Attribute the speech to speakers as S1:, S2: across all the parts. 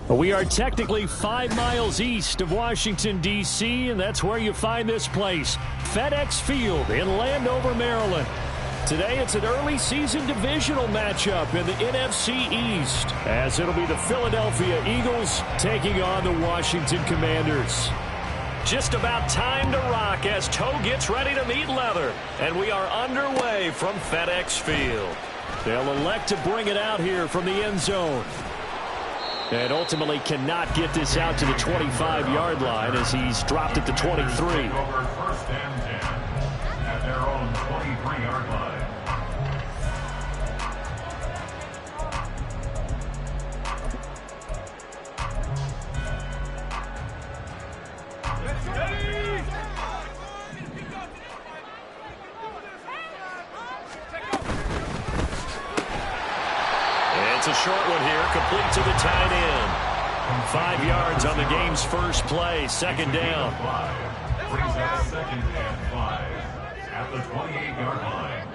S1: We are technically 5 miles east of Washington, D.C., and that's where you find this place, FedEx Field in Landover, Maryland. Today, it's an early season divisional matchup in the NFC East, as it'll be the Philadelphia Eagles taking on the Washington Commanders. Just about time to rock as toe gets ready to meet leather, and we are underway from FedEx Field. They'll elect to bring it out here from the end zone. And ultimately cannot get this out to the 25-yard line as he's dropped at the 23.
S2: First and 10 at their own 23-yard line.
S1: It's a short one here, complete to the tight end. 5 yards on the game's first play, second down.
S2: Brings up second and 5 at the 28-yard line.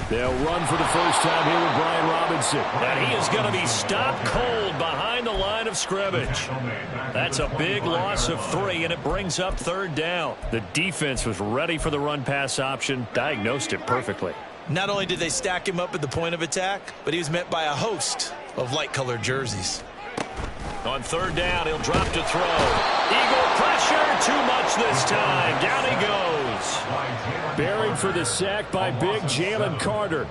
S1: They'll run for the first time here with Brian Robinson. And he is going to be stopped cold behind the line of scrimmage. That's a big loss of 3, and it brings up third down. The defense was ready for the run-pass option, diagnosed it perfectly.
S3: Not only did they stack him up at the point of attack, but he was met by a host of light-colored jerseys.
S1: On third down, he'll drop to throw. Eagle pressure, too much this time. Down he goes. Buried for the sack by big Jalen Carter.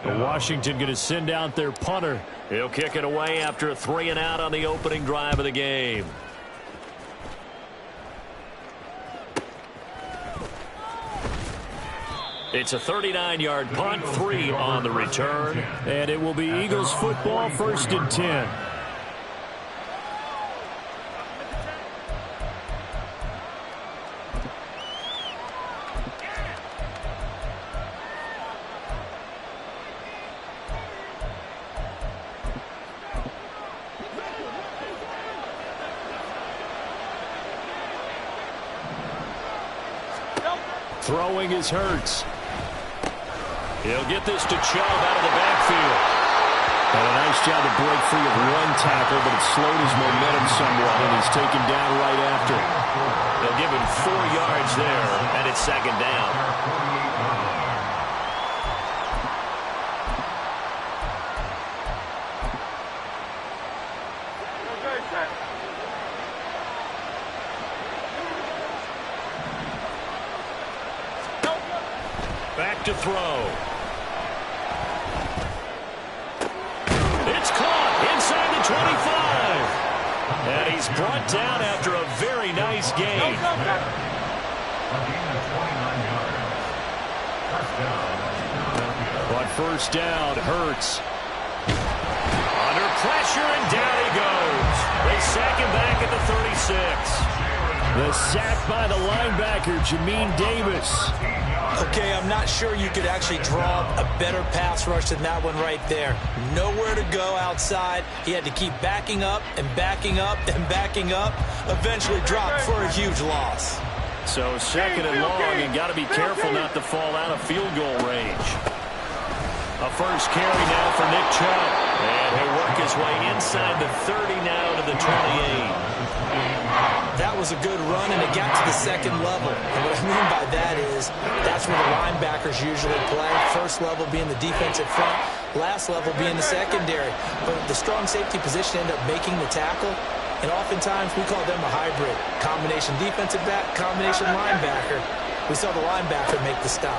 S1: Washington going to send out their punter. He'll kick it away after a 3-and-out on the opening drive of the game. It's a 39-yard punt, 3 on the return. And it will be Eagles football, first and 10. Throwing is Hurts. He'll get this to Chubb out of the backfield. And a nice job to break free of one tackle, but it slowed his momentum somewhat, and he's taken down right after. They'll give him 4 yards there, and it's second down. Back to throw. It's caught inside the 25. And he's brought down after a very nice gain. But first down, Hurts. Under pressure, and down he goes. They sack him back at the 36. The sack by the linebacker, Jamin Davis.
S3: Okay, I'm not sure you could actually draw a better pass rush than that one right there. Nowhere to go outside. He had to keep backing up and backing up and backing up. Eventually dropped for a huge loss.
S1: So second and long, and got to be careful not to fall out of field goal range. A first carry now for Nick Chubb. And he'll work his way inside the 30 now to the 28.
S3: That was a good run, and it got to the second level. And what I mean by that is that's where the linebackers usually play. First level being the defensive front, last level being the secondary. But the strong safety position ended up making the tackle, and oftentimes we call them a hybrid. Combination defensive back, combination linebacker. We saw the linebacker make the stop.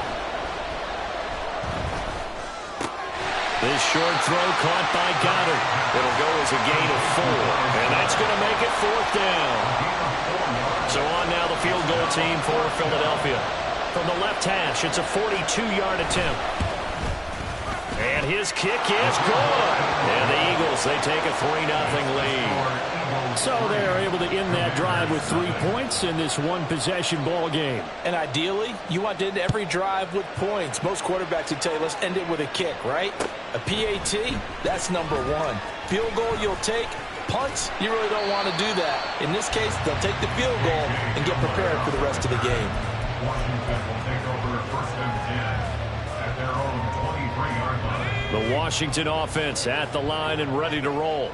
S1: This short throw caught by Goddard. It'll go as a gain of 4, and that's going to make it fourth down. So on now the field goal team for Philadelphia. from the left hash. It's a 42-yard attempt. And his kick is good. And the Eagles, they take a 3-0 lead. So they're able to end that drive with 3 points in this one-possession ball game.
S3: And ideally, you want to end every drive with points. Most quarterbacks would tell you, let's end it with a kick, right? A PAT, that's number one. Field goal you'll take. Punts, you really don't want to do that. In this case, they'll take the field goal and get prepared for the rest of the game.
S2: Washington will take over 1st and 10 at their own 23-yard line.
S1: The Washington offense at the line and ready to roll.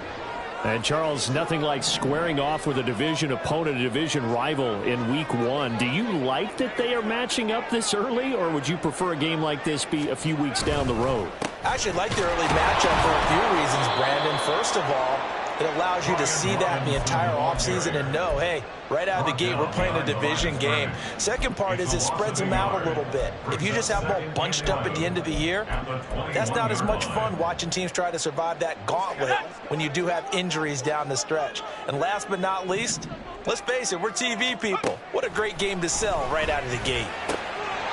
S1: And, Charles, nothing like squaring off with a division opponent, a division rival in Week 1. Do you like that they are matching up this early, or would you prefer a game like this be a few weeks down the road?
S3: I actually like the early matchup for a few reasons, Brandon. First of all, it allows you to see that the entire offseason and know, hey, right out of the gate, we're playing a division game. Second part is it spreads them out a little bit. If you just have them all bunched up at the end of the year, that's not as much fun watching teams try to survive that gauntlet when you do have injuries down the stretch. And last but not least, let's face it, we're TV people. What a great game to sell right out of the gate.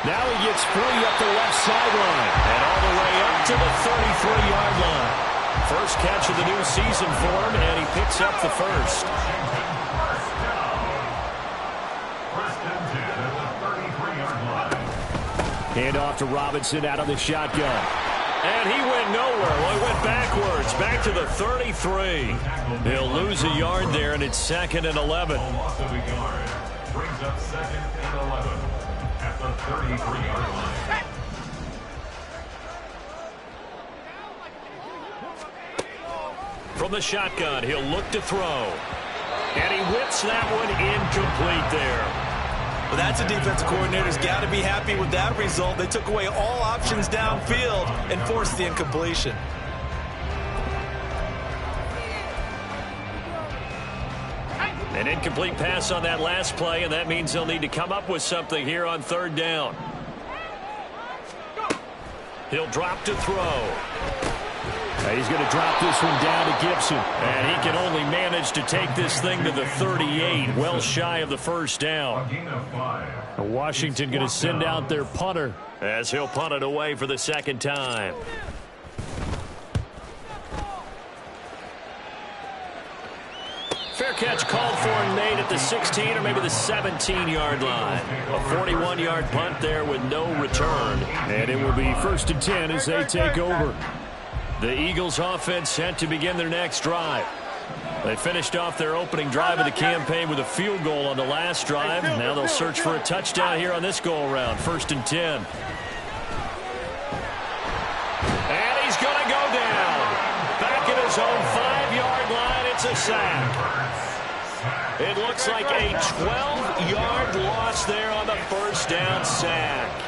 S1: Now he gets free up the left sideline and all the way up to the 33-yard line. First catch of the new season for him, and he picks up the first. Hand off to Robinson out of the shotgun. And he went nowhere. Well, he went backwards, back to the 33. He'll lose a yard there, and it's 2nd and 11.
S2: Loss of a yard brings up 2nd and 11 at the 33-yard line.
S1: From the shotgun, he'll look to throw. And he whips that one incomplete there.
S3: Well, that's a defensive coordinator's got to be happy with that result. They took away all options downfield and forced the incompletion.
S1: An incomplete pass on that last play, and that means they'll need to come up with something here on 3rd down. He'll drop to throw. He's going to drop this one down to Gibson. And he can only manage to take this thing to the 38, well shy of the first down. Washington going to send out their punter as he'll punt it away for the 2nd time. Fair catch called for and made at the 16 or maybe the 17-yard line. A 41-yard punt there with no return. And it will be 1st and 10 as they take over. The Eagles offense set to begin their next drive. They finished off their opening drive of the campaign with a field goal on the last drive. Now they'll search for a touchdown here on this go-around. 1st and 10. And he's going to go down. Back at his own 5-yard line, it's a sack. It looks like a 12-yard loss there on the 1st down sack.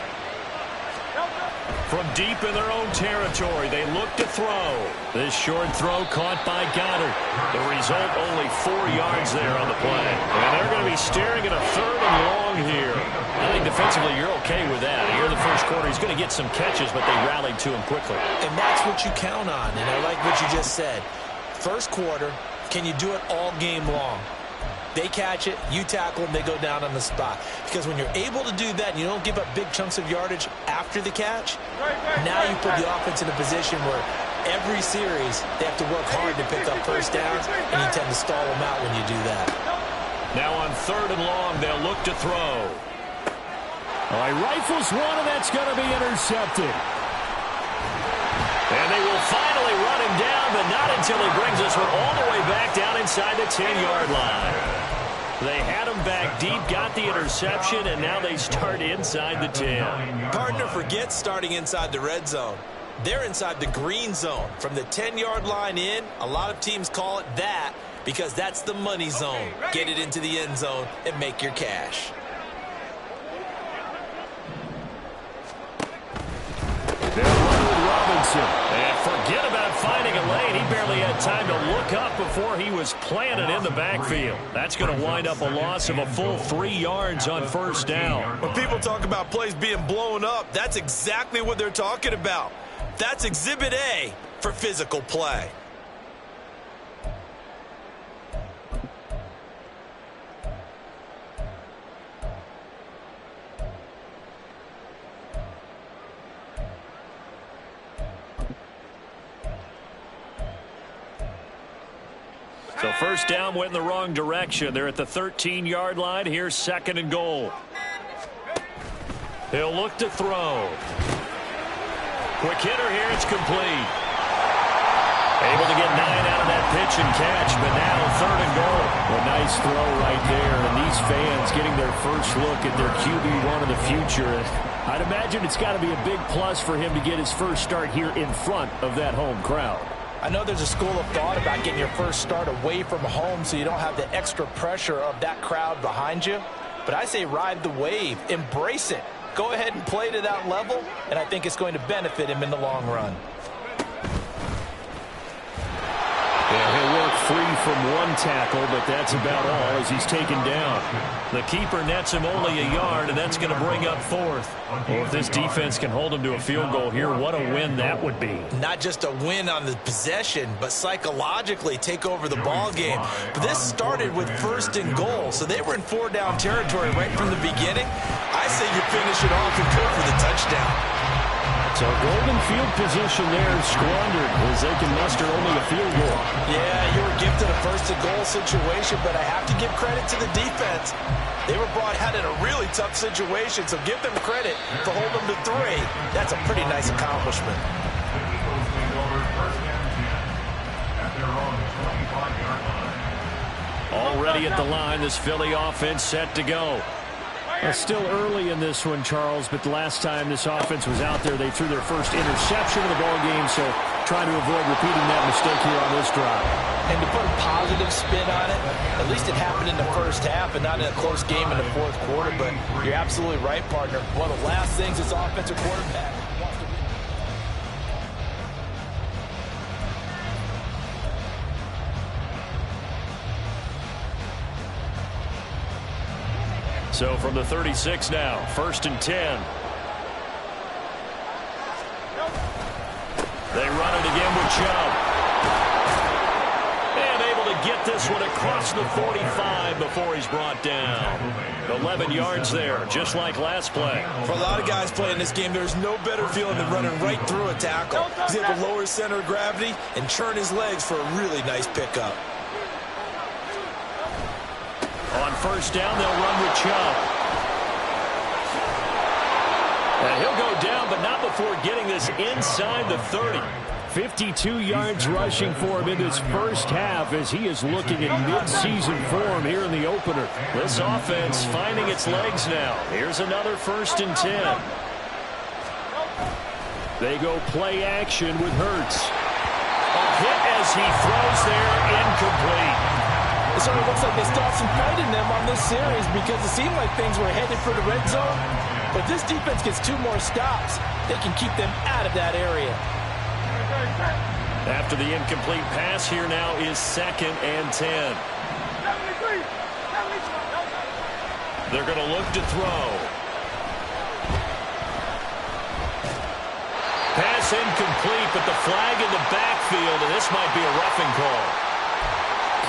S1: From deep in their own territory, they look to throw. This short throw caught by Goddard. The result, only 4 yards there on the play. And they're going to be staring at a 3rd and long here. I think defensively you're okay with that. Here in the first quarter, he's going to get some catches, but they rallied to him quickly.
S3: And that's what you count on. And I like what you just said. First quarter, can you do it all game long? They catch it, you tackle them, they go down on the spot. Because when you're able to do that and you don't give up big chunks of yardage after the catch, now you put the offense in a position where every series they have to work hard to pick up first downs, and you tend to stall them out when you do that.
S1: Now on 3rd and long, they'll look to throw. All right, rifles one, and that's going to be intercepted. And they will finally run him down, but not until he brings this one all the way back down inside the 10-yard line. They had him back deep, got the interception, and now they start inside the 10.
S3: Partner forgets starting inside the red zone. They're inside the green zone. From the 10-yard line in, a lot of teams call it that because that's the money zone. Get it into the end zone and make your cash.
S1: They're running with Robinson. And forget about finding a lane. He barely had time to look up before he was planted in the backfield. That's going to wind up a loss of a full 3 yards on 1st down.
S3: When people talk about plays being blown up, that's exactly what they're talking about. That's Exhibit A for physical play.
S1: First down went in the wrong direction. They're at the 13-yard line. Here's 2nd and goal. He'll look to throw. Quick hitter here. It's complete. Able to get 9 out of that pitch and catch, but now 3rd and goal. A nice throw right there, and these fans getting their first look at their QB1 of the future. I'd imagine it's got to be a big plus for him to get his first start here in front of that home crowd.
S3: I know there's a school of thought about getting your first start away from home so you don't have the extra pressure of that crowd behind you, but I say ride the wave, embrace it. Go ahead and play to that level, and I think it's going to benefit him in the long run.
S1: Yeah, he'll work free from one tackle, but that's about all as he's taken down. The keeper nets him only a yard, and that's going to bring up 4th. Well, if this defense can hold him to a field goal here, what a win that would be.
S3: Not just a win on the possession, but psychologically take over the ball game. But this started with 1st and goal, so they were in 4-down territory right from the beginning. I say you finish it off and go for the touchdown.
S1: So golden field position there squandered as they can muster only a field goal.
S3: Yeah, you were gifted a 1st and goal situation, but I have to give credit to the defense. They were brought out in a really tough situation, so give them credit for holding them to 3. That's a pretty nice accomplishment.
S1: Already at the line, this Philly offense set to go. It's still early in this one, Charles, but the last time this offense was out there, they threw their first interception of the ball game, so trying to avoid repeating that mistake here on this drive.
S3: And to put a positive spin on it, at least it happened in the first half and not in a close game in the 4th quarter, but you're absolutely right, partner. One of the last things this offensive quarterback wants to do.
S1: So from the 36 now, 1st and 10. They run it again with Chubb. And able to get this one across the 45 before he's brought down. 11 yards there, just like last play.
S3: For a lot of guys playing this game, there's no better feeling than running right through a tackle. He's able to lower his center of gravity and churn his legs for a really nice pickup.
S1: On 1st down, they'll run with Chubb. And he'll go down, but not before getting this inside the 30. 52 yards rushing for him in this first half as he is looking at mid-season form here in the opener. This offense finding its legs now. Here's another 1st and 10. They go play action with Hurts. A hit as he throws there, incomplete.
S3: It sort of looks like they still have some fight in them on this series because it seemed like things were headed for the red zone. But this defense gets 2 more stops. They can keep them out of that area.
S1: After the incomplete pass, here now is 2nd and 10. They're going to look to throw. Pass incomplete, but the flag in the backfield, and this might be a roughing call.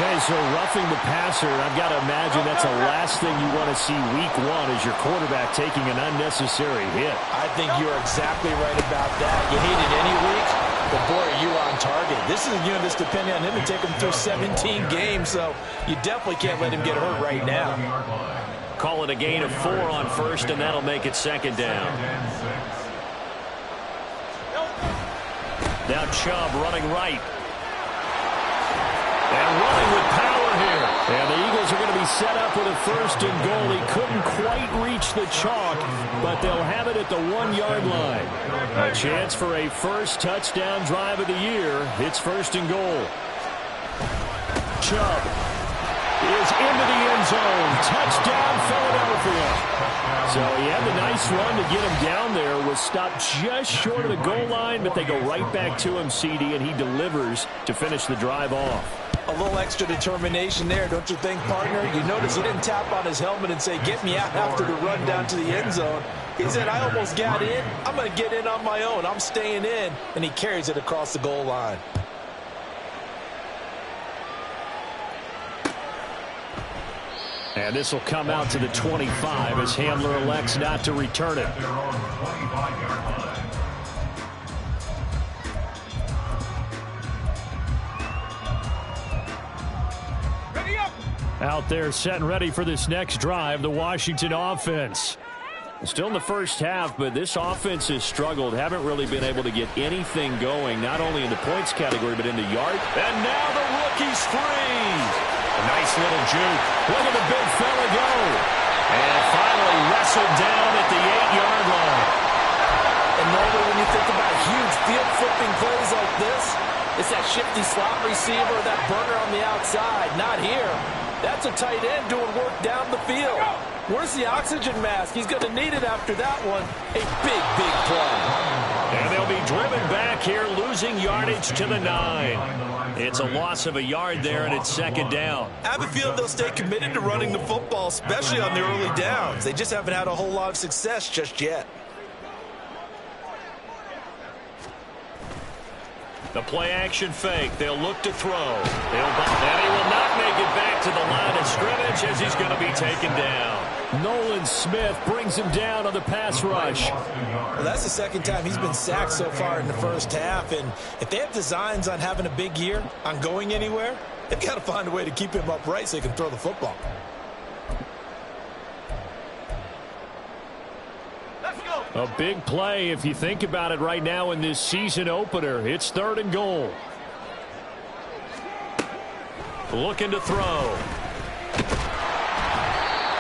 S1: Okay, so roughing the passer, I've got to imagine that's the last thing you want to see week 1 as your quarterback taking an unnecessary hit.
S3: I think you're exactly right about that. You hate it any week, but boy, are you on target. This is a unit that's depending on him to take him through 17 games, so you definitely can't let him get hurt right now.
S1: Call it a gain of 4 on 1st, and that'll make it 2nd down. Now Chubb running right. And running with power here. And the Eagles are going to be set up with a 1st and goal. He couldn't quite reach the chalk, but they'll have it at the 1-yard line. A chance for a first touchdown drive of the year. It's 1st and goal. Chubb is into the end zone. Touchdown, Philadelphia. So he had the nice run to get him down there. Was stopped just short of the goal line, but they go right back to him, CD, and he delivers to finish the drive off.
S3: A little extra determination there, don't you think, partner? You notice he didn't tap on his helmet and say, get me out after the run down to the end zone. He said, I almost got in. I'm going to get in on my own. I'm staying in. And he carries it across the goal line.
S1: And this will come out to the 25 as Hamler elects not to return it. Out there set and ready for this next drive, the Washington offense. Still in the first half, but this offense has struggled. Haven't really been able to get anything going, not only in the points category, but in the yard. And now the rookie's free. A nice little juke. Look at the big fella go. And finally wrestled down at the 8-yard line.
S3: And normally when you think about huge field-flipping plays like this, it's that shifty slot receiver, that burner on the outside. Not here. That's a tight end doing work down the field. Where's the oxygen mask? He's going to need it after that one. A big, big play.
S1: And they'll be driven back here, losing yardage to the 9. It's a loss of a yard there, and it's second down.
S3: I have a feeling they'll stay committed to running the football, especially on the early downs. They just haven't had a whole lot of success just yet.
S1: The play-action fake. They'll look to throw. And he will not make it back to the line of scrimmage as he's going to be taken down. Nolan Smith brings him down on the pass rush.
S3: Well, that's the second time he's been sacked so far in the first half. And if they have designs on having a big year, on going anywhere, they've got to find a way to keep him upright so he can throw the football.
S1: A big play if you think about it right now in this season opener. It's 3rd and goal. Looking to throw.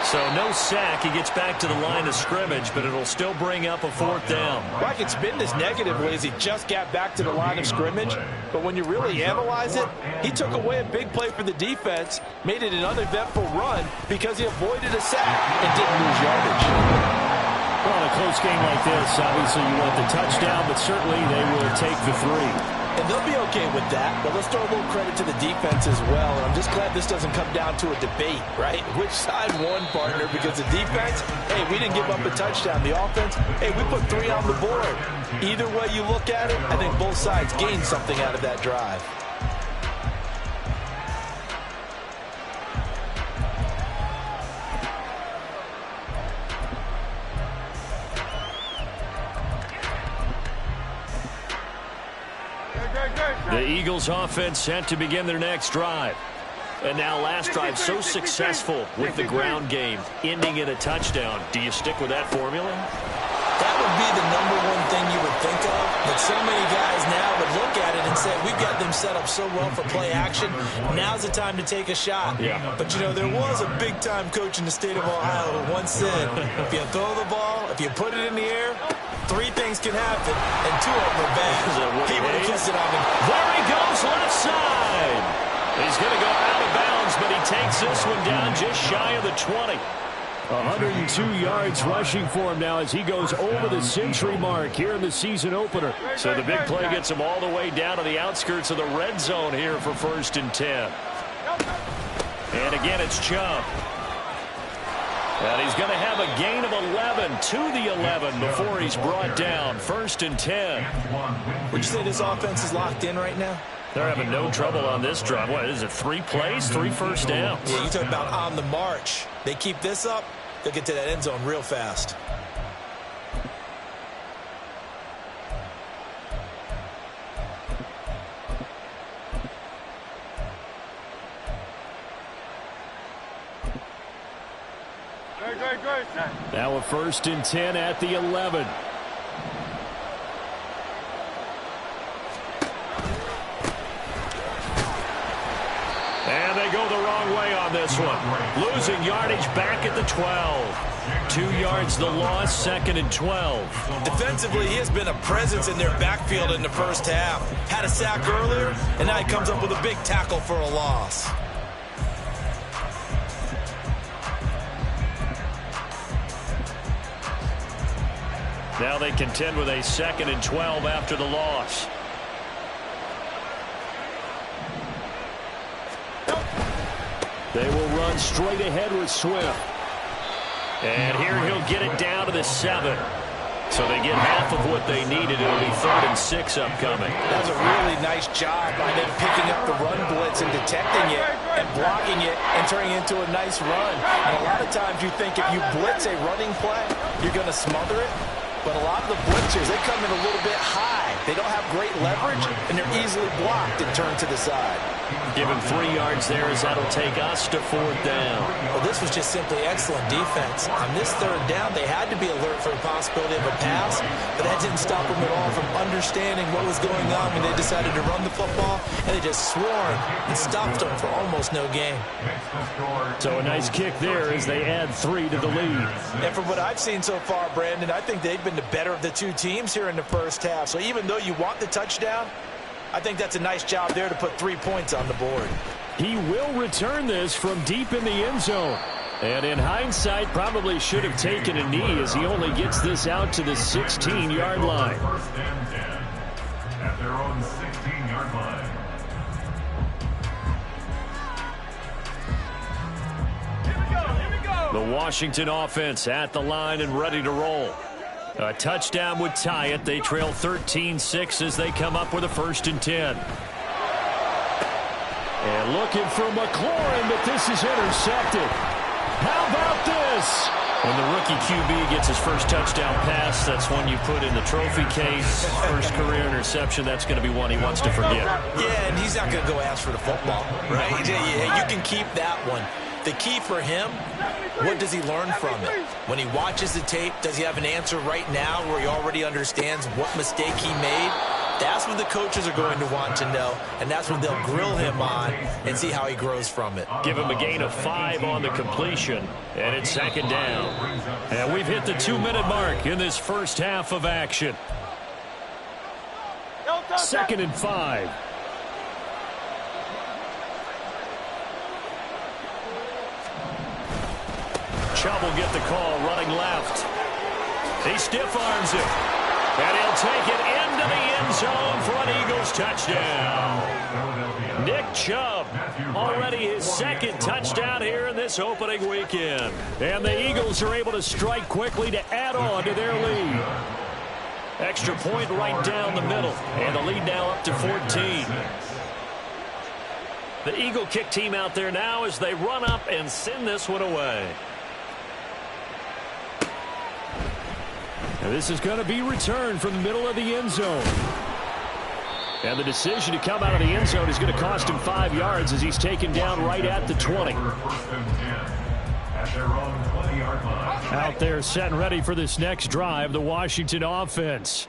S1: So no sack. He gets back to the line of scrimmage, but it'll still bring up a 4th down.
S3: Well, I can spin this negatively as he just got back to the line of scrimmage. But when you really analyze it, he took away a big play for the defense, made it an uneventful run because he avoided a sack and didn't lose yardage.
S1: Well, in a close game like this, obviously you want the touchdown, but certainly they will take the 3.
S3: And they'll be okay with that, but let's throw a little credit to the defense as well. And I'm just glad this doesn't come down to a debate, right? Which side won, partner? Because the defense, hey, we didn't give up a touchdown. The offense, hey, we put 3 on the board. Either way you look at it, I think both sides gained something out of that drive.
S1: The Eagles offense set to begin their next drive. And now last drive so successful with the ground game, ending in a touchdown. Do you stick with that formula?
S3: That would be the #1 thing you would think of, but so many guys now would look at it and say, we've got them set up so well for play action, now's the time to take a shot.
S1: Yeah.
S3: But, you know, there was a big-time coach in the state of Ohio who once said, if you throw the ball, if you put it in the air, 3 things can happen, and 2 of them are bad. He would have kissed it on him.
S1: There he goes, left side. He's going to go out of bounds, but he takes this one down just shy of the 20. 102 yards rushing for him now as he goes over the century mark here in the season opener. So the big play gets him all the way down to the outskirts of the red zone here for 1st and 10. And again, it's Chubb. And he's going to have a gain of 11 to the 11 before he's brought down. 1st and 10.
S3: Would you say this offense is locked in right now?
S1: They're having no trouble on this drive. What is it, 3 plays, 3 first downs?
S3: Yeah, you talk about on the march. They keep this up, they'll get to that end zone real fast.
S1: Now a 1st and 10 at the 11. And they go the wrong way on this one. Losing yardage back at the 12. 2 yards the loss, 2nd and 12.
S3: Defensively, he has been a presence in their backfield in the first half. Had a sack earlier, and now he comes up with a big tackle for a loss.
S1: Now they contend with a 2nd and 12 after the loss. They will run straight ahead with Swift. And here he'll get it down to the 7. So they get half of what they needed. It'll be 3rd and 6 upcoming.
S3: That was a really nice job by them picking up the run blitz and detecting it and blocking it and turning it into a nice run. And a lot of times you think if you blitz a running play, you're going to smother it. But a lot of the blitzers, they come in a little bit high. They don't have great leverage, and they're easily blocked and turned to the side.
S1: Give him 3 yards there as that'll take us to 4th down.
S3: Well, this was just simply excellent defense. On this 3rd down, they had to be alert for the possibility of a pass, but that didn't stop them at all from understanding what was going on when they decided to run the football, and they just swarmed and stopped them for almost no gain.
S1: So a nice kick there as they add 3 to the lead.
S3: And from what I've seen so far, Brandon, I think they've been the better of the 2 teams here in the first half. So even though you want the touchdown, I think that's a nice job there to put 3 points on the board.
S1: He will return this from deep in the end zone. And in hindsight, probably should have taken a knee as he only gets this out to the 16-yard line.
S2: First and 10 at their own 16-yard line.
S1: The Washington offense at the line and ready to roll. A touchdown would tie it. They trail 13-6 as they come up with a 1st and 10. And looking for McLaurin, but this is intercepted. How about this? When the rookie QB gets his first touchdown pass, that's one you put in the trophy case. First career interception, that's going to be one he wants to forget.
S3: Yeah, and he's not going to go ask for the football, right? You can keep that one. The key for him, what does he learn from it? When he watches the tape, does he have an answer right now where he already understands what mistake he made? That's what the coaches are going to want to know, and that's what they'll grill him on and see how he grows from it.
S1: Give him a gain of 5 on the completion, and it's 2nd down. And we've hit the 2-minute mark in this first half of action. 2nd and 5. Chubb will get the call running left. He stiff arms it. And he'll take it into the end zone for an Eagles touchdown. Nick Chubb, already his 2nd touchdown here in this opening weekend. And the Eagles are able to strike quickly to add on to their lead. Extra point right down the middle. And the lead now up to 14. The Eagle kick team out there now as they run up and send this one away. And this is going to be returned from the middle of the end zone. And the decision to come out of the end zone is going to cost him 5 yards as he's taken down right at the 20. Out there set and ready for this next drive, the Washington offense.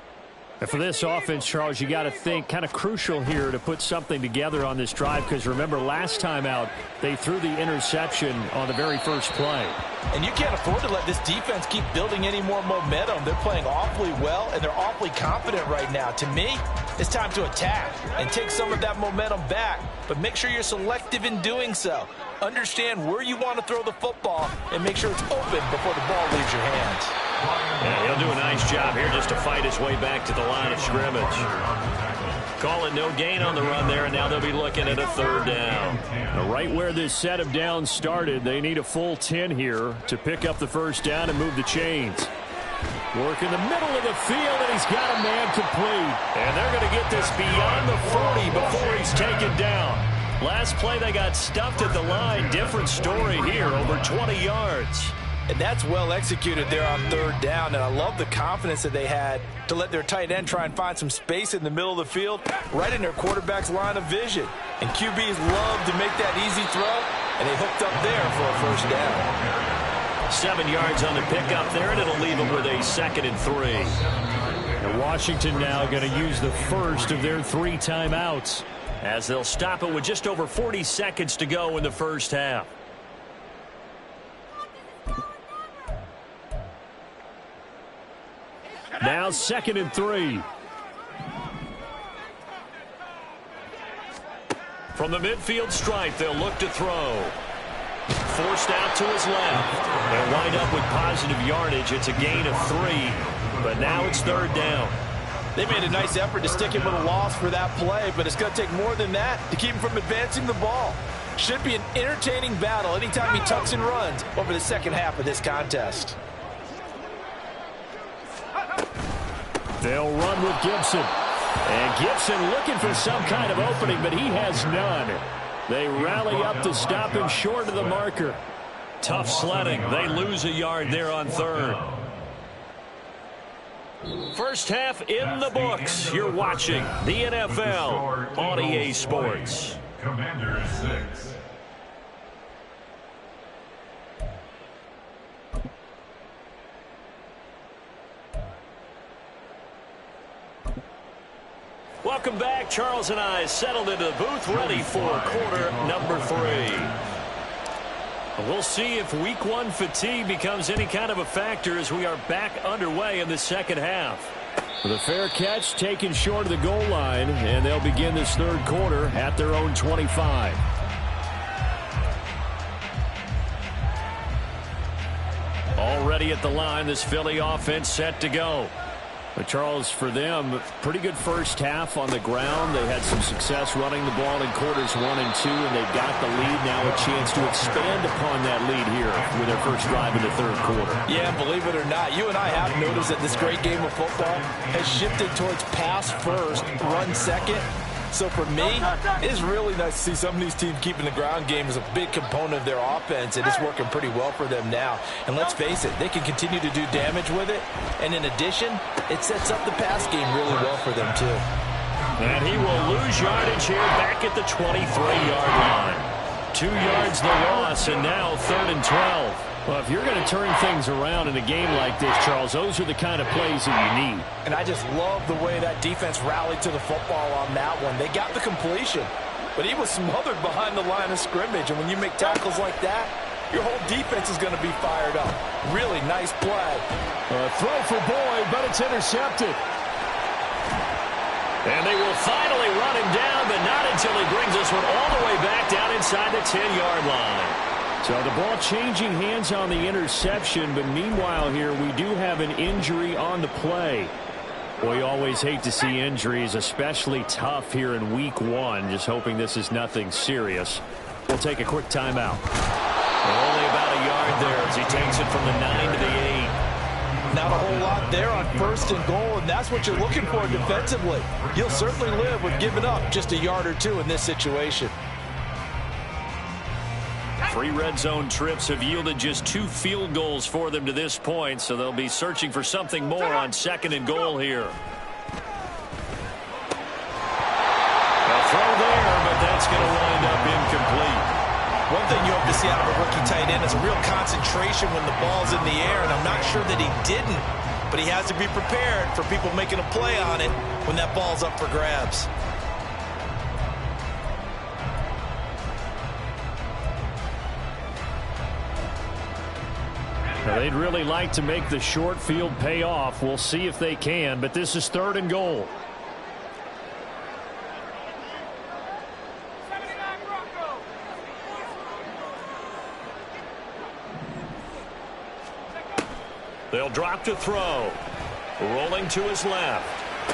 S1: And for this offense, Charles, you got to think kind of crucial here to put something together on this drive because remember last time out they threw the interception on the very first play.
S3: And you can't afford to let this defense keep building any more momentum. They're playing awfully well and they're awfully confident right now. To me, it's time to attack and take some of that momentum back, but make sure you're selective in doing so. Understand where you want to throw the football and make sure it's open before the ball leaves your hands.
S1: Yeah, he'll do a nice job here just to fight his way back to the line of scrimmage. Calling no gain on the run there, and now they'll be looking at a 3rd down. Now, right where this set of downs started, they need a full 10 here to pick up the 1st down and move the chains. Work in the middle of the field, and he's got a man complete. And they're going to get this beyond the 40 before he's taken down. Last play, they got stuffed at the line. Different story here, over 20 yards.
S3: And that's well executed there on 3rd down. And I love the confidence that they had to let their tight end try and find some space in the middle of the field, right in their quarterback's line of vision. And QBs love to make that easy throw, and they hooked up there for a 1st down.
S1: 7 yards on the pickup there, and it'll leave them with a 2nd and 3. And Washington now going to use the first of their 3 timeouts as they'll stop it with just over 40 seconds to go in the first half. Now 2nd and 3. From the midfield stripe, they'll look to throw. Forced out to his left. They'll wind up with positive yardage. It's a gain of 3. But now it's 3rd down.
S3: They made a nice effort to stick him with a loss for that play, but it's going to take more than that to keep him from advancing the ball. Should be an entertaining battle anytime he tucks and runs over the second half of this contest.
S1: They'll run with Gibson. And Gibson looking for some kind of opening, but he has none. They rally up to stop him short of the marker. Tough sledding. They lose a yard there on 3rd. First half in the books. You're watching the NFL on EA Sports.
S2: Commanders 6.
S1: Welcome back. Charles and I settled into the booth, ready for quarter number 3. We'll see if week 1 fatigue becomes any kind of a factor as we are back underway in the second half. With a fair catch taken short of the goal line, and they'll begin this third quarter at their own 25. Already at the line, this Philly offense set to go. But Charles, for them, pretty good first half on the ground. They had some success running the ball in quarters 1 and 2, and they've got the lead now, a chance to expand upon that lead here with their first drive in the third quarter.
S3: Yeah, believe it or not, you and I have noticed that this great game of football has shifted towards pass first, run second. So for me, it's really nice to see some of these teams keeping the ground game as a big component of their offense, and it's working pretty well for them now. And let's face it, they can continue to do damage with it. And in addition, it sets up the pass game really well for them too.
S1: And he will lose yardage here back at the 23-yard line. 2 yards the loss, and now 3rd and 12. Well, if you're going to turn things around in a game like this, Charles, those are the kind of plays that you need.
S3: And I just love the way that defense rallied to the football on that one. They got the completion, but he was smothered behind the line of scrimmage. And when you make tackles like that, your whole defense is going to be fired up. Really nice play.
S1: Throw for Boyd, but it's intercepted. And they will finally run him down, but not until he brings this one all the way back down inside the 10-yard line. So the ball changing hands on the interception, but meanwhile here we do have an injury on the play. Well, you always hate to see injuries, especially tough here in week 1. Just hoping this is nothing serious. We'll take a quick timeout. Only about a yard there as he takes it from the 9 to the 8.
S3: Not a whole lot there on 1st and goal, and that's what you're looking for defensively. You'll certainly live with giving up just a yard or 2 in this situation.
S1: 3 red zone trips have yielded just 2 field goals for them to this point, so they'll be searching for something more on 2nd and goal here. A throw there, but that's going to wind up incomplete.
S3: One thing you hope to see out of a rookie tight end is a real concentration when the ball's in the air, and I'm not sure that he didn't, but he has to be prepared for people making a play on it when that ball's up for grabs.
S1: Now, they'd really like to make the short field pay off. We'll see if they can, but this is 3rd and goal. They'll drop to throw. Rolling to his left. He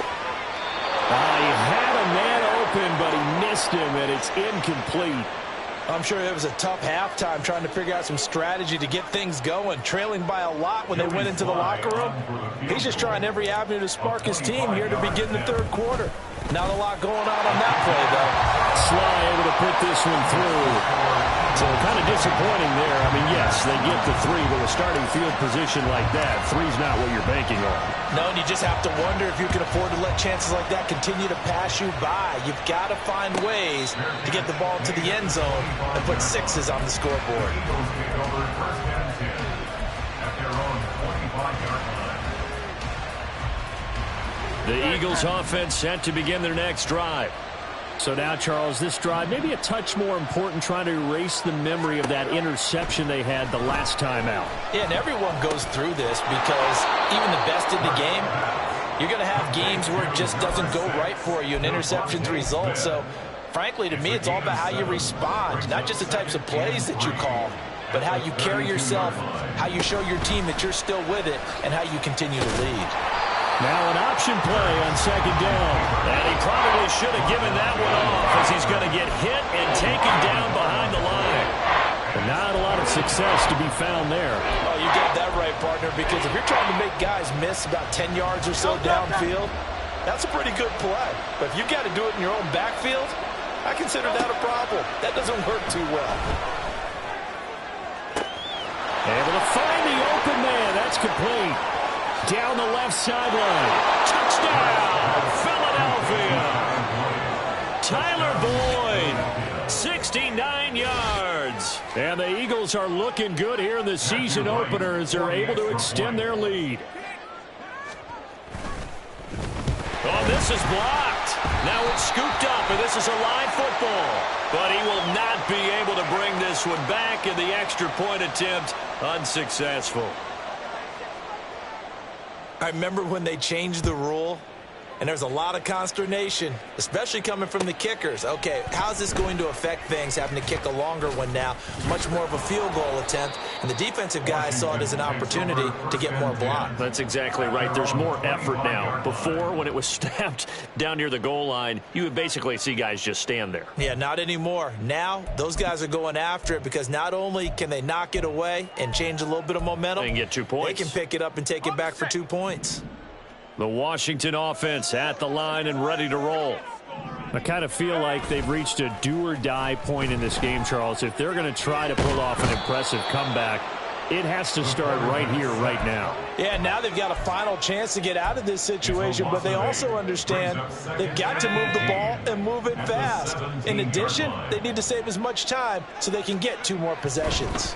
S1: had a man open, but he missed him, and it's incomplete.
S3: I'm sure it was a tough halftime trying to figure out some strategy to get things going. Trailing by a lot when they went into the locker room. He's just trying every avenue to spark his team here to begin the 3rd quarter. Not a lot going on that play, though.
S1: Sly able to put this one through. So kind of disappointing there. I mean, yes, they get the 3, but a starting field position like that, 3's not what you're banking on.
S3: No, and you just have to wonder if you can afford to let chances like that continue to pass you by. You've got to find ways to get the ball to the end zone and put 6s on the scoreboard.
S1: The Eagles offense set to begin their next drive. So now, Charles, this drive maybe a touch more important, trying to erase the memory of that interception they had the last time out.
S3: Yeah, and everyone goes through this because even the best in the game, you're going to have games where it just doesn't go right for you, and interceptions result. So, frankly, to me, it's all about how you respond, not just the types of plays that you call, but how you carry yourself, how you show your team that you're still with it, and how you continue to lead.
S1: Now an option play on 2nd down. And he probably should have given that one off as he's going to get hit and taken down behind the line. But not a lot of success to be found there.
S3: Oh, you got that right, partner, because if you're trying to make guys miss about 10 yards or so downfield, that's a pretty good play. But if you've got to do it in your own backfield, I consider that a problem. That doesn't work too well.
S1: Able to find the open man. That's complete. Down the left sideline. Touchdown, Philadelphia. Tyler Boyd 69 yards. And the Eagles are looking good here in the season opener as they're able to extend their lead. Oh, this is blocked. Now it's scooped up, and this is a live football. But he will not be able to bring this one back, and the extra point attempt unsuccessful.
S3: I remember when they changed the rule, and there's a lot of consternation, especially coming from the kickers. Okay, how's this going to affect things, having to kick a longer one now, much more of a field goal attempt, and the defensive guys saw it as an opportunity to get more block.
S1: That's exactly right. There's more effort now. Before, when it was snapped down near the goal line, you would basically see guys just stand there.
S3: Yeah, not anymore. Now, those guys are going after it because not only can they knock it away and change a little bit of momentum,
S1: and get 2 points.
S3: They can pick it up and take it back for 2 points.
S1: The Washington offense at the line and ready to roll. I kind of feel like they've reached a do-or-die point in this game, Charles. If they're going to try to pull off an impressive comeback, it has to start right here, right now.
S3: Yeah, now they've got a final chance to get out of this situation, but they also understand they've got to move the ball and move it fast. In addition, they need to save as much time so they can get 2 more possessions.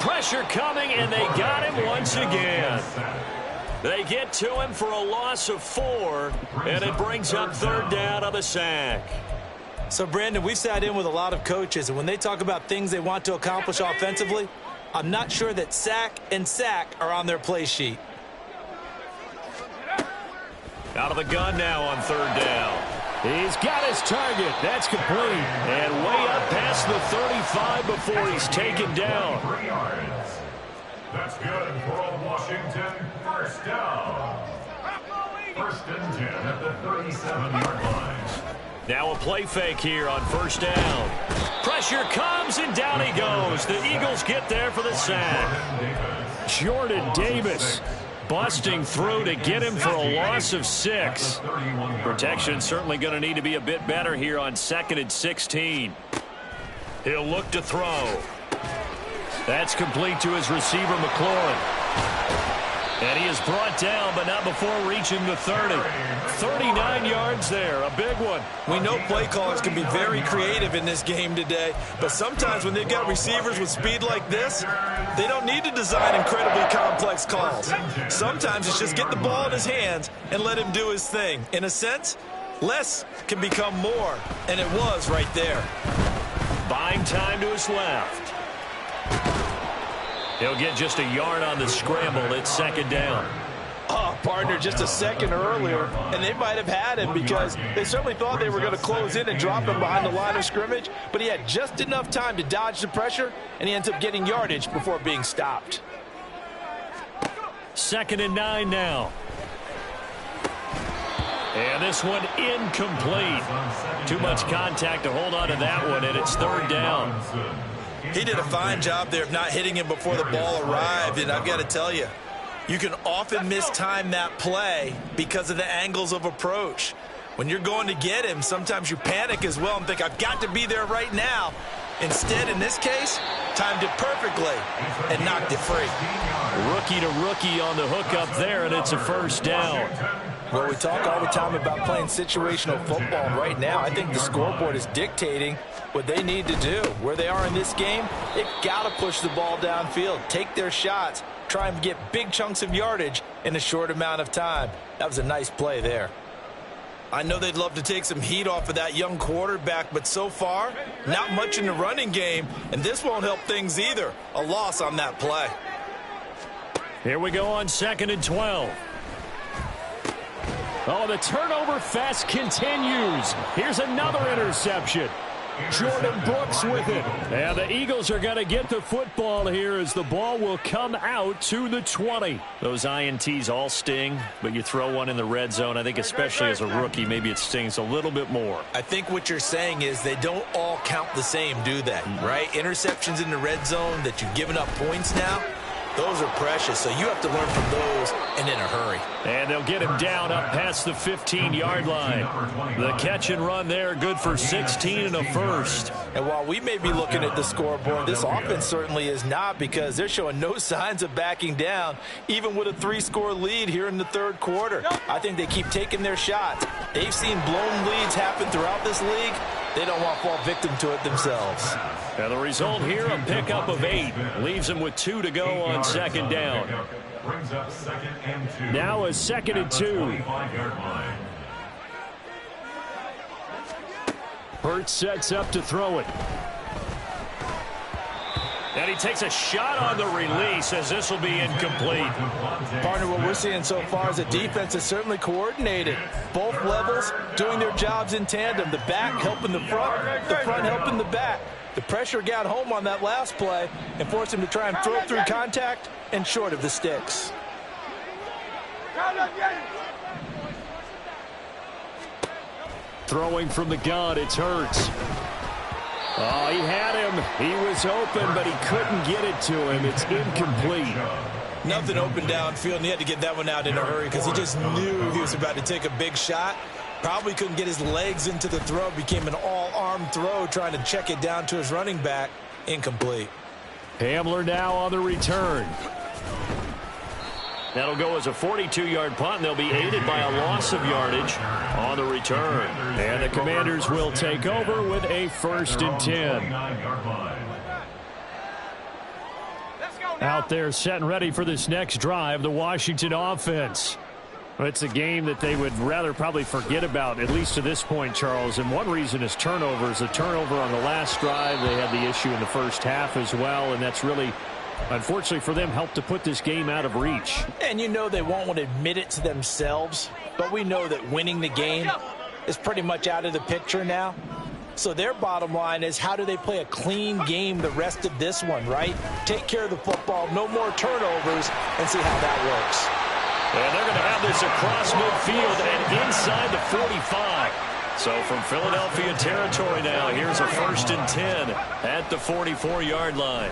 S1: Pressure coming, and they got him once again. They get to him for a loss of 4, and it brings up 3rd down on the sack.
S3: So, Brandon, we've sat in with a lot of coaches, and when they talk about things they want to accomplish offensively, I'm not sure that sack and sack are on their play sheet.
S1: Out of the gun now on 3rd down. He's got his target. That's complete. And way up past the 35 before he's taken down.
S2: 3 yards. That's good for a Washington first down. 1st and 10 at the 37-yard line.
S1: Now a play fake here on 1st down. Pressure comes, and down he goes. The Eagles get there for the sack. Jordan Davis busting through to get him for a loss of 6. Protection certainly going to need to be a bit better here on 2nd and 16. He'll look to throw. That's complete to his receiver, McLaurin. And he is brought down, but not before reaching the 30. 39 yards there, a big one.
S3: We know play callers can be very creative in this game today, but sometimes when they've got receivers with speed like this, they don't need to design incredibly complex calls. Sometimes it's just get the ball in his hands and let him do his thing. In a sense, less can become more, and it was right there.
S1: Buying time to his left. He'll get just a yard on the scramble. It's 2nd down.
S3: Oh, partner, just a second earlier, and they might have had him because they certainly thought they were going to close in and drop him behind the line of scrimmage, but he had just enough time to dodge the pressure, and he ends up getting yardage before being stopped.
S1: 2nd and 9 now. And this one incomplete. Too much contact to hold on to that one, and it's 3rd down.
S3: He did a fine job there of not hitting him before the ball arrived, and I've got to tell you, you can often mistime that play because of the angles of approach. When you're going to get him, sometimes you panic as well and think, I've got to be there right now. Instead, in this case, timed it perfectly and knocked it free.
S1: Rookie to rookie on the hookup there, and it's a 1st down.
S3: Well, we talk all the time about playing situational football, and right now I think the scoreboard is dictating what they need to do. Where they are in this game, they've got to push the ball downfield, take their shots, try and get big chunks of yardage in a short amount of time. That was a nice play there. I know they'd love to take some heat off of that young quarterback, but so far, not much in the running game, and this won't help things either. A loss on that play.
S1: Here we go on 2nd and 12. Oh, the turnover fest continues. Here's another interception. Jordan Brooks with it. And the Eagles are going to get the football here as the ball will come out to the 20. Those INTs all sting, but you throw one in the red zone, I think especially as a rookie, maybe it stings a little bit more.
S3: I think what you're saying is they don't all count the same, do they? Right? Interceptions in the red zone that you've given up points now, Those are precious, so you have to learn from those and in a hurry.
S1: And they'll get him down up past the 15-yard line. The catch and run there, good for 16 and a first.
S3: And while we may be looking at the scoreboard, this offense certainly is not, because they're showing no signs of backing down, even with a 3-score lead here in the third quarter. I think they keep taking their shots. They've seen blown leads happen throughout this league. They don't want to fall victim to it themselves.
S1: And the result here, a pickup of 8. Leaves them with 2 to go on second down.
S2: Brings up 2nd and 2.
S1: Now a 2nd and 2.
S2: 25-yard line.
S1: Hurts sets up to throw it. And he takes a shot on the release, as this will be incomplete.
S3: Partner, what we're seeing so far is the defense is certainly coordinated. Both levels doing their jobs in tandem. The back helping the front helping the back. The pressure got home on that last play and forced him to try and throw through contact and short of the sticks.
S1: Throwing from the gun, it's Hurts. Oh, he had him. He was open, but he couldn't get it to him. It's incomplete.
S3: Nothing open downfield, and he had to get that one out in a hurry because he just knew he was about to take a big shot. Probably couldn't get his legs into the throw. Became an all-arm throw, trying to check it down to his running back. Incomplete.
S1: Hamler now on the return. That'll go as a 42-yard punt, and they'll be aided by a loss of yardage on the return. And the Commanders will take over with a 1st and 10. Out there set and ready for this next drive, the Washington offense. It's a game that they would rather probably forget about, at least to this point, Charles. And one reason is turnovers. A turnover on the last drive. They had the issue in the first half as well, and that's really, unfortunately for them, helped to put this game out of reach.
S3: And you know they won't want to admit it to themselves, but we know that winning the game is pretty much out of the picture now. So their bottom line is, how do they play a clean game the rest of this one, right? Take care of the football, no more turnovers, and see how that works.
S1: And they're going to have this across midfield and inside the 45. So from Philadelphia territory now, here's a 1st and 10 at the 44-yard line.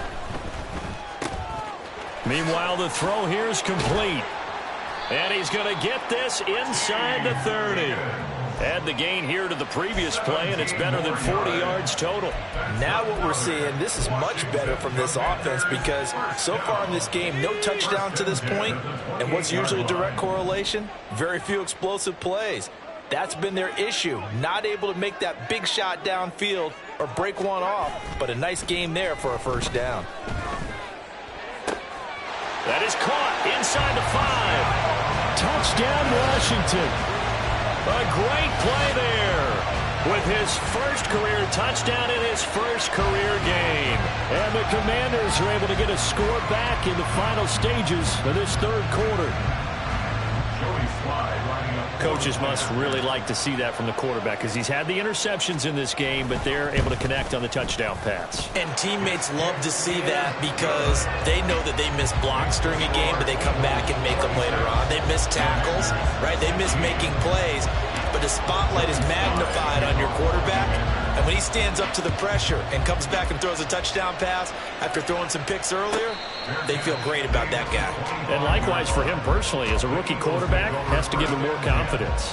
S1: Meanwhile, the throw here is complete. And he's going to get this inside the 30. Add the gain here to the previous play, and it's better than 40 yards total.
S3: Now what we're seeing, this is much better from this offense, because so far in this game, no touchdown to this point. And what's usually a direct correlation? Very few explosive plays. That's been their issue. Not able to make that big shot downfield or break one off, but a nice game there for a 1st down.
S1: That is caught inside the 5. Touchdown, Washington. A great play there with his first career touchdown in his first career game. And the Commanders are able to get a score back in the final stages of this third quarter. Coaches must really like to see that from the quarterback, because he's had the interceptions in this game, but they're able to connect on the touchdown pass.
S3: And teammates love to see that, because they know that they miss blocks during a game, but they come back and make them later on. They miss tackles, right? They miss making plays, but the spotlight is magnified on your quarterback. And when he stands up to the pressure and comes back and throws a touchdown pass after throwing some picks earlier, they feel great about that guy.
S1: And likewise for him personally, as a rookie quarterback, has to give him more confidence.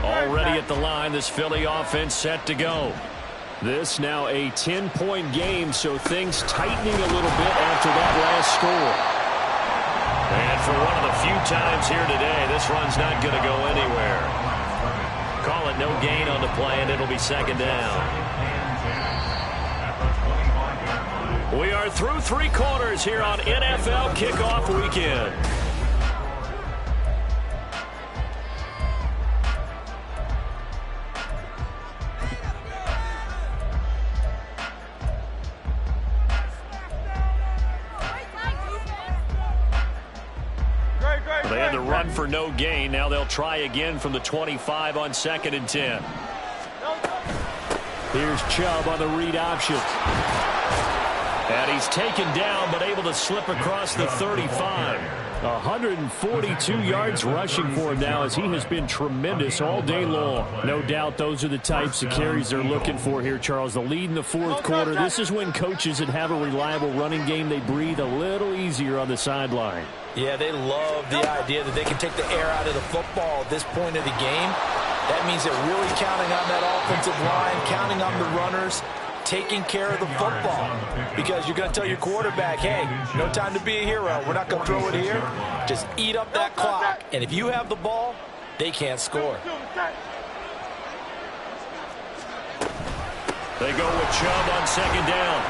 S1: Already at the line, this Philly offense set to go. This now a 10-point game, so things tightening a little bit after that last score. And for one of the few times here today, this run's not going to go anywhere. Call it no gain on the play, and it'll be 2nd down. We are through 3 quarters here on NFL Kickoff Weekend. They had to run for no gain. Now they'll try again from the 25 on 2nd and 10. Here's Chubb on the read option. And he's taken down, but able to slip across the 35. 142 yards rushing for him now, as he has been tremendous all day long. No doubt those are the types of carries they're looking for here, Charles. The lead in the fourth quarter. This is when coaches that have a reliable running game, they breathe a little easier on the sideline.
S3: Yeah, they love the idea that they can take the air out of the football at this point of the game. That means they're really counting on that offensive line, counting on the runners, taking care of the football. Because you're going to tell your quarterback, hey, no time to be a hero. We're not going to throw it here. Just eat up that clock. And if you have the ball, they can't score.
S1: They go with Chubb on second down.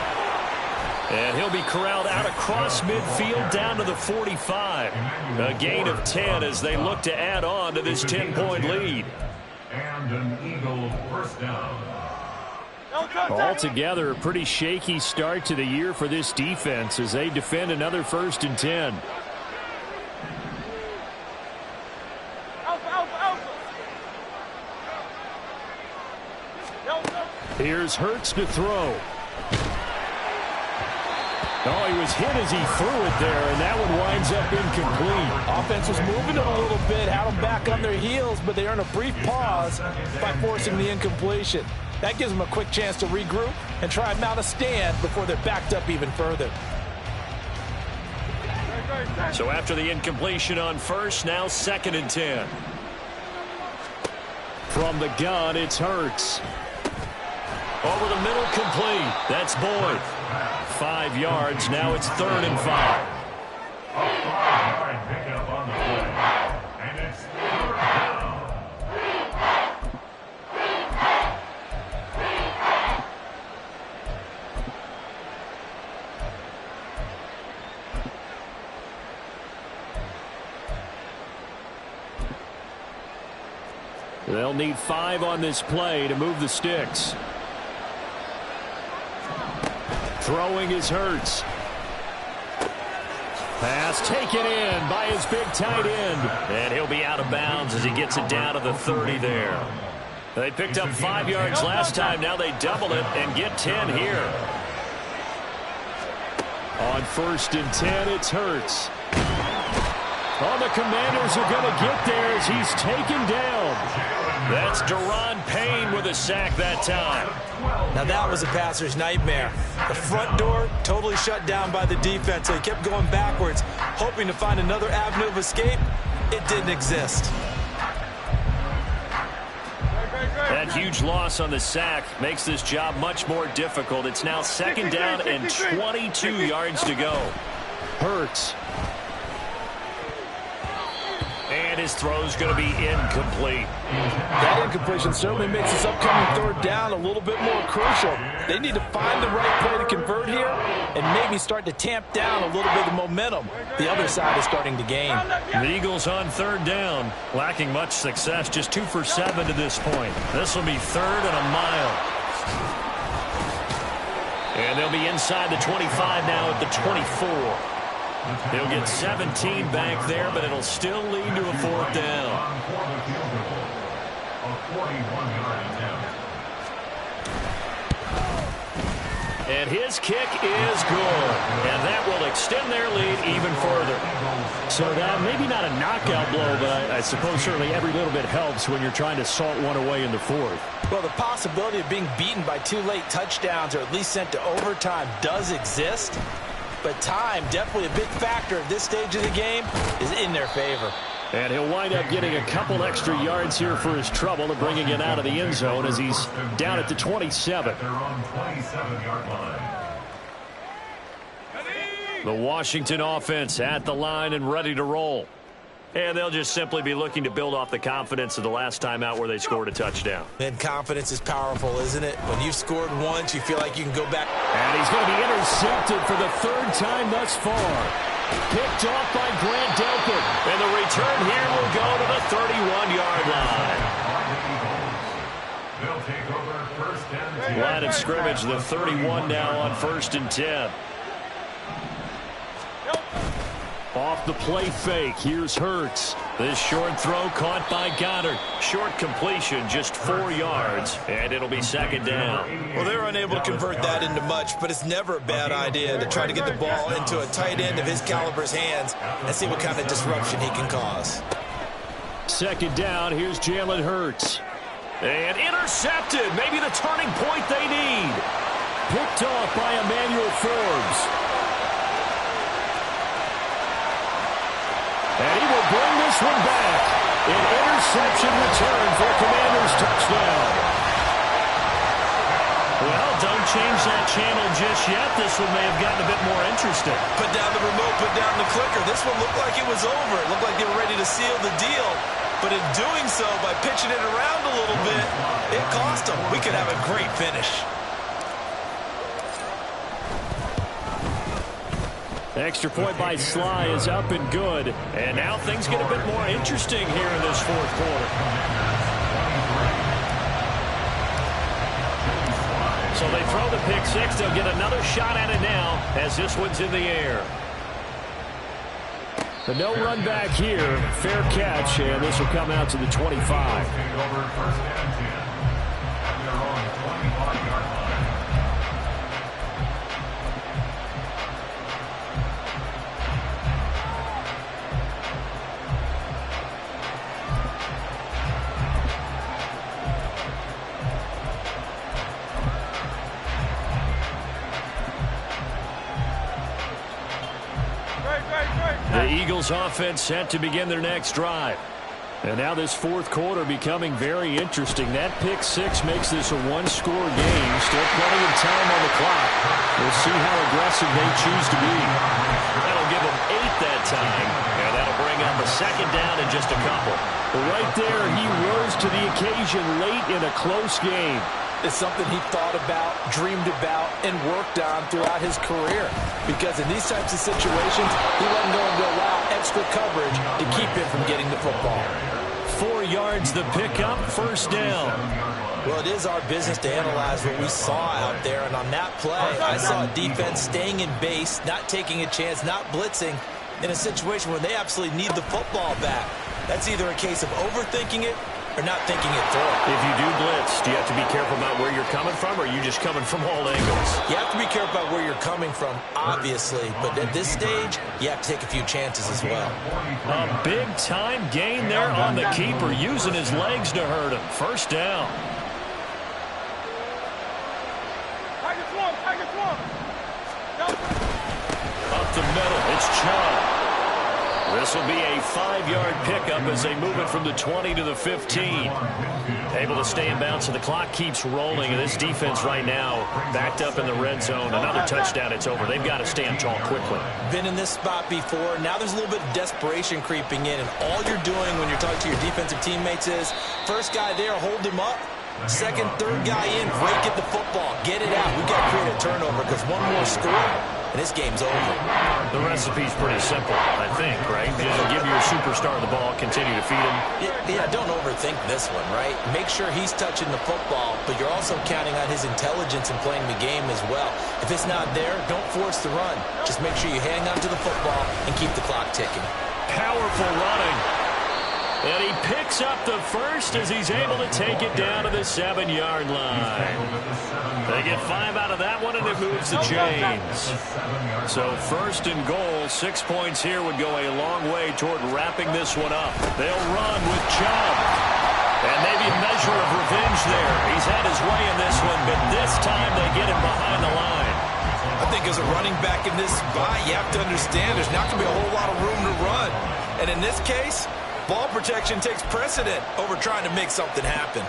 S1: And he'll be corralled out across midfield down to the 45. A gain of 10 as they look to add on to this 10-point lead.
S2: And an Eagle first down.
S1: Altogether, a pretty shaky start to the year for this defense as they defend another 1st and 10. Here's Hurts to throw. Oh, he was hit as he threw it there, and that one winds up incomplete.
S3: Offense was moving it a little bit, had them back on their heels, but they earned a brief pause by forcing the incompletion. That gives them a quick chance to regroup and try and mount a stand before they're backed up even further.
S1: So after the incompletion on first, now 2nd and 10. From the gun, it's Hurts. Over the middle, complete. That's Boyd. 5 yards. Now it's 3rd and 5.
S2: A 5-yard pickup on the play. And it's 3rd down.
S1: They'll need 5 on this play to move the sticks. Throwing is Hurts. Pass taken in by his big tight end. And he'll be out of bounds as he gets it down to the 30 there. They picked up 5 yards last time. Now they double it and get 10 here. On 1st and 10, it's Hurts. Oh, the Commanders are going to get there as he's taken down. That's Daron Payne with a sack that time.
S3: Now that was a passer's nightmare. The front door totally shut down by the defense. They kept going backwards, hoping to find another avenue of escape. It didn't exist.
S1: That huge loss on the sack makes this job much more difficult. It's now 2nd down and 22 yards to go. Hurts. And his throw's going to be incomplete.
S3: That incompletion certainly makes this upcoming 3rd down a little bit more crucial. They need to find the right play to convert here and maybe start to tamp down a little bit of the momentum the other side is starting to gain.
S1: The Eagles on 3rd down, lacking much success, just 2 for 7 to this point. This will be 3rd and a mile. And they'll be inside the 25 now at the 24. He'll get 17 back there, but it'll still lead to a 4th down.
S2: A 41-yard attempt.
S1: And his kick is good. And that will extend their lead even further. So that maybe not a knockout blow, but I suppose certainly every little bit helps when you're trying to salt one away in the 4th.
S3: Well, the possibility of being beaten by 2 late touchdowns or at least sent to overtime does exist. But time, definitely a big factor at this stage of the game, is in their favor.
S1: And he'll wind up getting a couple extra yards here for his trouble and bringing it out of the end zone as he's down at the 27.
S2: They're on 27-yard line.
S1: The Washington offense at the line and ready to roll. And they'll just simply be looking to build off the confidence of the last time out where they scored a touchdown.
S3: And confidence is powerful, isn't it? When you've scored once, you feel like you can go back.
S1: And he's going to be intercepted for the 3rd time thus far. Picked off by Grant Delpit. And the return here will go to the 31-yard line.
S2: They'll take over 1st and 10.
S1: Line of scrimmage, the 31 now on 1st and 10. Off the play fake, here's Hurts. This short throw caught by Goddard. Short completion, just 4 yards, and it'll be second down.
S3: Well, they were unable to convert that into much, but it's never a bad idea to try to get the ball into a tight end of his caliber's hands and see what kind of disruption he can cause.
S1: Second down, here's Jalen Hurts. And intercepted, maybe the turning point they need. Picked off by Emmanuel Forbes. And he will bring this one back. An interception return for Commanders touchdown. Well, don't change that channel just yet. This one may have gotten a bit more interesting.
S3: Put down the remote, put down the clicker. This one looked like it was over. It looked like they were ready to seal the deal. But in doing so, by pitching it around a little bit, it cost them. We could have a great finish.
S1: Extra point by Sly is up and good. And now things get a bit more interesting here in this fourth quarter. So they throw the pick six. They'll get another shot at it now as this one's in the air. The no run back here. Fair catch, and this will come out to the 25. The Eagles offense set to begin their next drive. And now this fourth quarter becoming very interesting. That pick six makes this a one-score game. Still plenty of time on the clock. We'll see how aggressive they choose to be. That'll give them 8 that time. And that'll bring up a second down in just a couple. But right there, he rose to the occasion late in a close game.
S3: It's something he thought about, dreamed about, and worked on throughout his career. Because in these types of situations, he wasn't going to allow extra coverage to keep him from getting the football.
S1: 4 yards the pickup, first down.
S3: Well, it is our business to analyze what we saw out there. And on that play, I saw a defense staying in base, not taking a chance, not blitzing, in a situation where they absolutely need the football back. That's either a case of overthinking it or not thinking it through.
S1: If you do blitz, do you have to be careful about where you're coming from, or are you just coming from all angles?
S3: You have to be careful about where you're coming from, obviously. But at this stage, you have to take a few chances as well.
S1: A big-time gain there on the keeper, using his legs to hurt him. First down. Up the middle, it's Chubb. This will be a 5-yard pickup as they move it from the 20 to the 15. Able to stay in bounds, so the clock keeps rolling. And this defense right now backed up in the red zone. Another touchdown, it's over. They've got to stand tall quickly.
S3: Been in this spot before. Now there's a little bit of desperation creeping in. And all you're doing when you're talking to your defensive teammates is, first guy there, hold him up. Second, third guy in, break at the football. Get it out. We've got to create a turnover because one more score, and this game's over.
S1: The recipe's pretty simple, I think, right? Just give your superstar the ball, continue to feed him.
S3: Yeah, don't overthink this one, right? Make sure he's touching the football, but you're also counting on his intelligence in playing the game as well. If it's not there, don't force the run. Just make sure you hang on to the football and keep the clock ticking.
S1: Powerful running. And he picks up the first as he's able to take it down to the 7-yard line. They get 5 out of that one, and it moves the chains. So first and goal, 6 points here would go a long way toward wrapping this one up. They'll run with Chubb. And maybe a measure of revenge there. He's had his way in this one, but this time they get him behind the line.
S3: I think as a running back in this spot, you have to understand there's not going to be a whole lot of room to run. And in this case, ball protection takes precedent over trying to make something happen.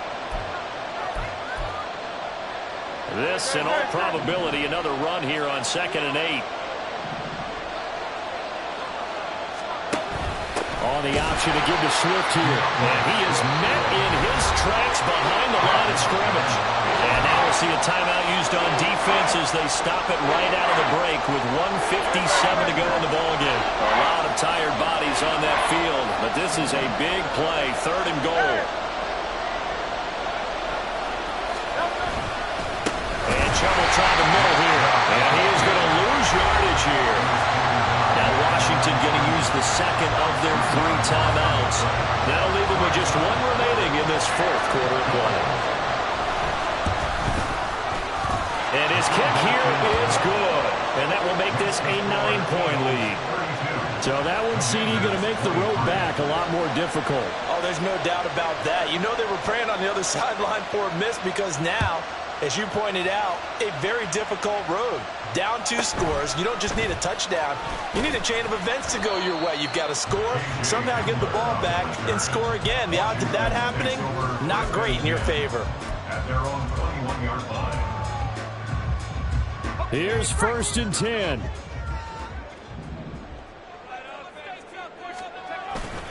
S1: This, in all probability, another run here on 2nd and 8. On the option to give to Swift here. And he is met in his tracks behind the line of scrimmage. And now we'll see a timeout used on defense as they stop it right out of the break with 1:57 to go in the ballgame. A lot of tired bodies on that field, but this is a big play, 3rd and goal. And Chubb will try the middle here. And he is going to lose yardage here. Now Washington Washington going to use the second of their 3 timeouts. That'll leave them with just 1 remaining in this fourth quarter of play. And his kick here is good. And that will make this a 9-point lead. So that one, CD, going to make the road back a lot more difficult.
S3: Oh, there's no doubt about that. You know they were praying on the other sideline for a miss because now, as you pointed out, a very difficult road. Down 2 scores. You don't just need a touchdown. You need a chain of events to go your way. You've got to score, somehow get the ball back, and score again. The odds of that happening, not great in your favor.
S2: At their own 21-yard line.
S1: Here's 1st and 10.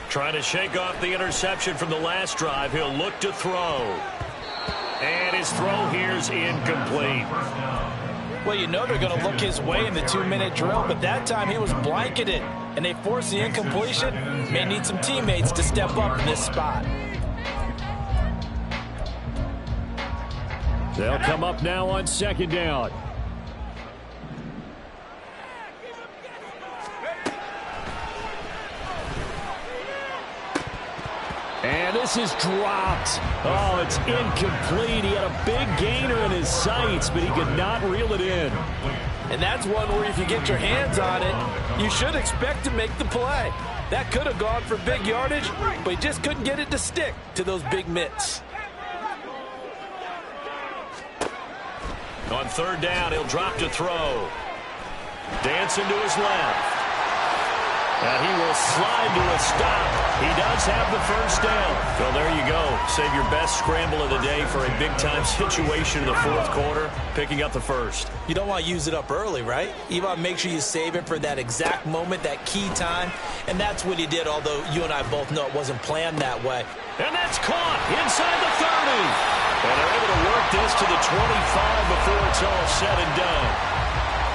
S1: Trying to shake off the interception from the last drive. He'll look to throw. And his throw here's incomplete.
S3: Well, you know they're going to look his way in the 2-minute drill, but that time he was blanketed, and they forced the incompletion. May need some teammates to step up in this spot.
S1: They'll come up now on 2nd down. And this is dropped. Oh, it's incomplete. He had a big gainer in his sights, but he could not reel it in.
S3: And that's one where if you get your hands on it, you should expect to make the play. That could have gone for big yardage, but he just couldn't get it to stick to those big mitts.
S1: On 3rd down, he'll drop to throw. Dancing to his left. And he will slide to a stop. He does have the 1st down. So there you go. Save your best scramble of the day for a big-time situation in the 4th quarter, picking up the 1st.
S3: You don't want to use it up early, right? You want to make sure you save it for that exact moment, that key time. And that's what he did, although you and I both know it wasn't planned that way.
S1: And that's caught inside the 30. And they're able to work this to the 25 before it's all said and done.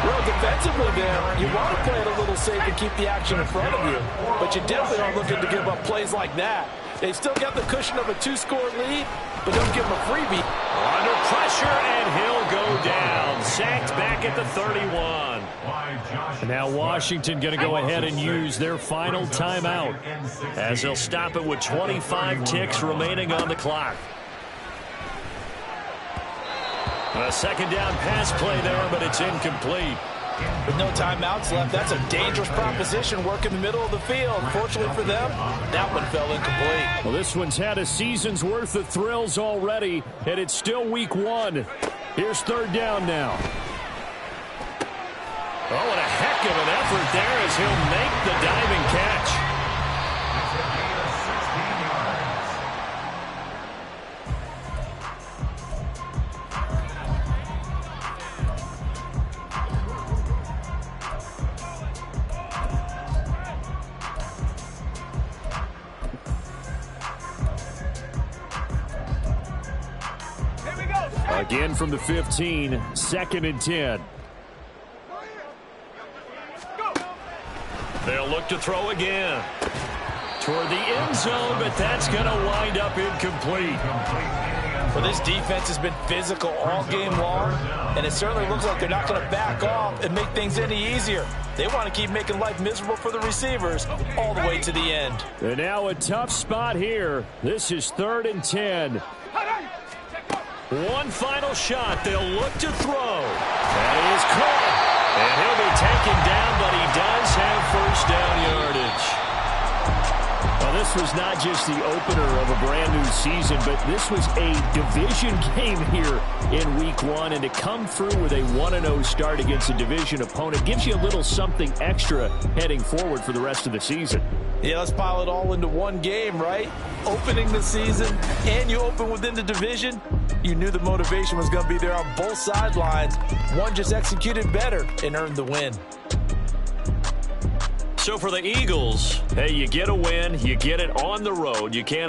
S3: Well, defensively there, you want to play it a little safe and keep the action in front of you. But you definitely aren't looking to give up plays like that. They've still got the cushion of a 2-score lead, but don't give them a freebie.
S1: Under pressure, and he'll go down. Sacked back at the 31. And now Washington going to go ahead and use their final timeout, as they'll stop it with 25 ticks remaining on the clock. A 2nd down pass play there, but it's incomplete.
S3: With no timeouts left, that's a dangerous proposition. Work in the middle of the field. Fortunately for them, that one fell incomplete.
S1: Well, this one's had a season's worth of thrills already, and it's still week 1. Here's 3rd down now. Oh, what a heck of an effort there as he'll make the diving catch. Again from the 15, 2nd and 10. They'll look to throw again. Toward the end zone, but that's going to wind up incomplete.
S3: Well, this defense has been physical all game long, and it certainly looks like they're not going to back off and make things any easier. They want to keep making life miserable for the receivers all the way to the end.
S1: And now a tough spot here. This is 3rd and 10. One final shot. They'll look to throw. That is caught. And he'll be taken down, but he does have 1st down yardage. Well, this was not just the opener of a brand-new season, but this was a division game here in Week 1. And to come through with a 1-0 start against a division opponent gives you a little something extra heading forward for the rest of the season.
S3: Yeah, let's pile it all into one game, right? Opening the season, and you open within the division. You knew the motivation was going to be there on both sidelines. One just executed better and earned the win.
S1: So for the Eagles, hey, you get a win, you get it on the road. You can't